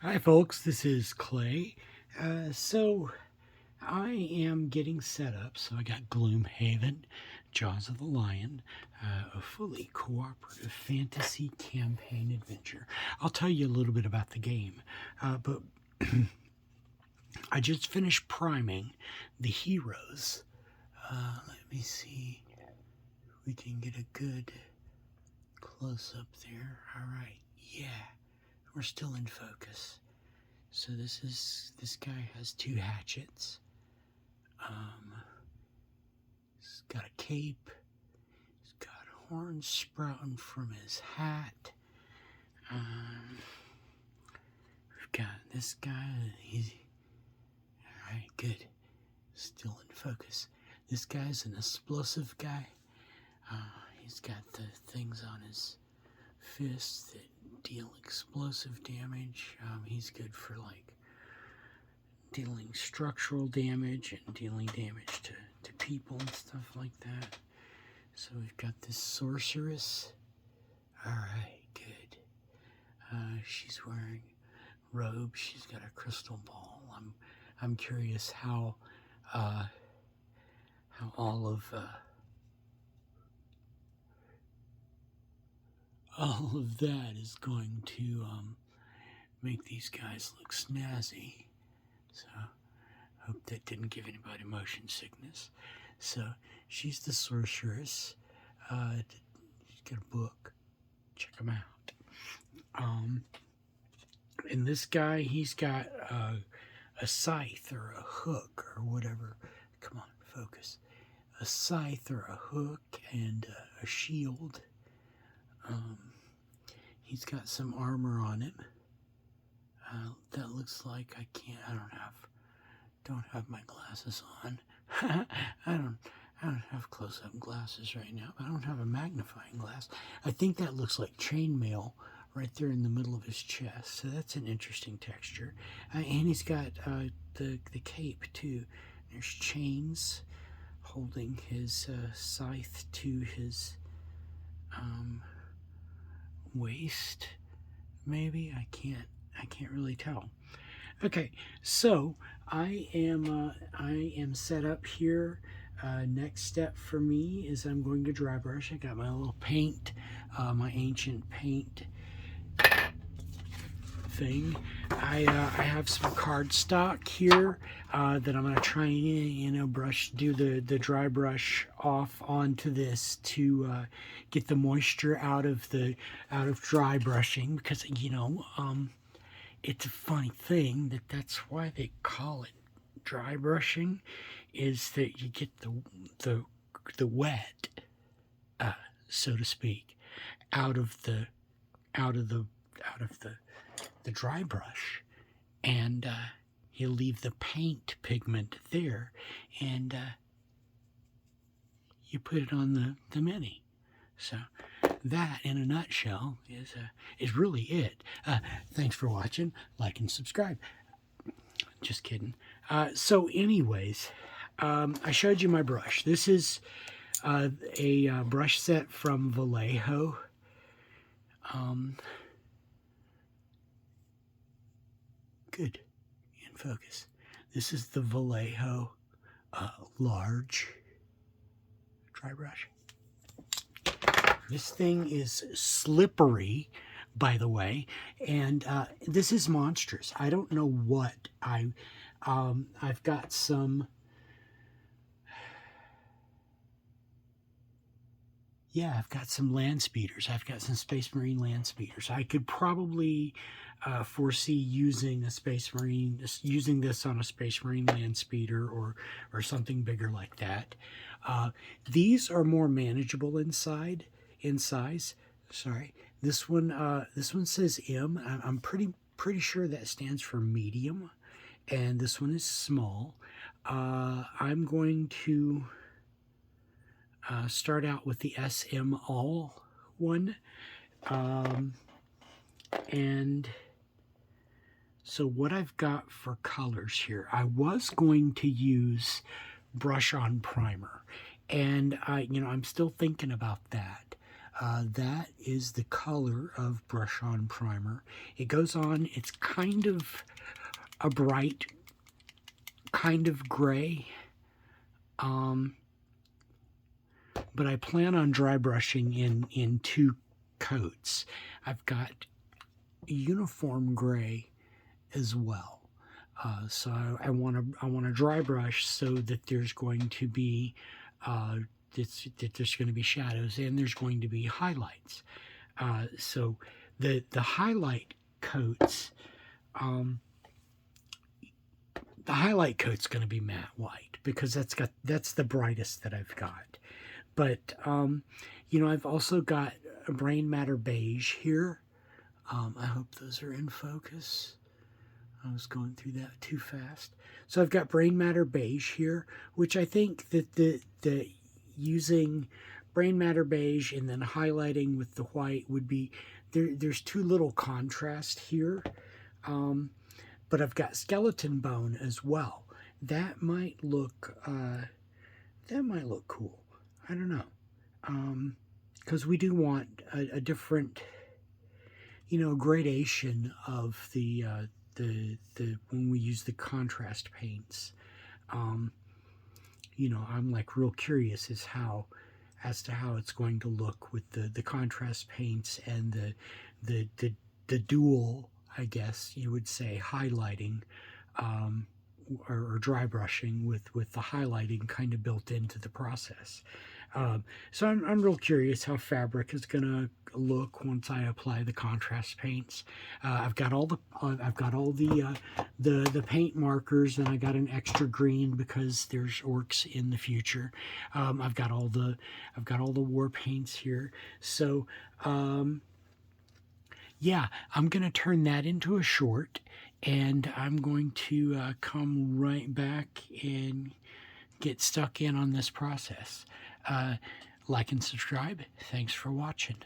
Hi folks, this is Clay. So I am getting set up. So I got Gloomhaven, Jaws of the Lion, a fully cooperative fantasy campaign adventure. I'll tell you a little bit about the game, but I just finished priming the heroes. Let me see if we can get a good close up there. All right, yeah, we're still in focus. So this guy has two hatchets. He's got a cape. He's got horns sprouting from his hat. We've got this guy. He's all right. Good. Still in focus. This guy's an explosive guy. He's got the things on his fists that deal explosive damage. He's good for like dealing structural damage and dealing damage to people and stuff like that. So we've got this sorceress. Alright, good. She's wearing robes. She's got a crystal ball. I'm curious how all of that is going to make these guys look snazzy. So hope that didn't give anybody motion sickness. So she's the sorceress. She's got a book. Check them out. And this guy, he's got a scythe or a hook or whatever. Come on, focus. A scythe or a hook and a shield. He's got some armor on him. That looks like I don't have my glasses on. I don't have close-up glasses right now, but I don't have a magnifying glass. I think that looks like chainmail right there in the middle of his chest. So that's an interesting texture. And he's got the cape too. There's chains holding his scythe to his waist. Maybe I can't really tell. Okay, so I am set up here. Next step for me is I'm going to dry brush. I got my little paint, my ancient paint thing. I have some cardstock here that I'm going to try and do the dry brush off onto this to get the moisture out of dry brushing, because it's a funny thing that's why they call it dry brushing, is that you get the wet, so to speak, out of the dry brush, and you leave the paint pigment there, and you put it on the mini. So that, in a nutshell, is really it. Thanks for watching. Like and subscribe. Just kidding. So anyways, I showed you my brush. This is a brush set from Vallejo. Good. In focus. This is the Vallejo large dry brush. This thing is slippery, by the way, and this is monstrous. I don't know what I've got some. Yeah, I've got some land speeders. I've got some Space Marine land speeders. I could probably foresee using this on a Space Marine land speeder or something bigger like that. These are more manageable in size. Sorry, this one says M. I'm pretty sure that stands for medium, and this one is small. I'm going to start out with the SM All one, and so what I've got for colors here, I was going to use brush on primer, and I'm still thinking about that. That is the color of Brush On Primer. It goes on, it's kind of a bright, kind of gray, but I plan on dry brushing in 2 coats. I've got uniform gray as well. So I want to dry brush so that there's going to be that there's going to be shadows and there's going to be highlights. So the highlight coats, the highlight coat's going to be matte white because that's the brightest that I've got. But you know, I've also got a Brain Matter beige here. I hope those are in focus. I was going through that too fast. So I've got Brain Matter beige here, which I think that the using Brain Matter beige and then highlighting with the white would be there's too little contrast here. But I've got Skeleton Bone as well. That might look cool. I don't know, because we do want a different, you know, gradation of the when we use the contrast paints. You know, I'm like real curious as to how it's going to look with the contrast paints and the dual, I guess you would say, highlighting or dry brushing with the highlighting kind of built into the process. So I'm real curious how fabric is gonna look once I apply the contrast paints. I've got all the paint markers, and I got an extra green because there's orcs in the future. I've got all the war paints here. So yeah, I'm gonna turn that into a short, and I'm going to come right back and get stuck in on this process. Like and subscribe. Thanks for watching.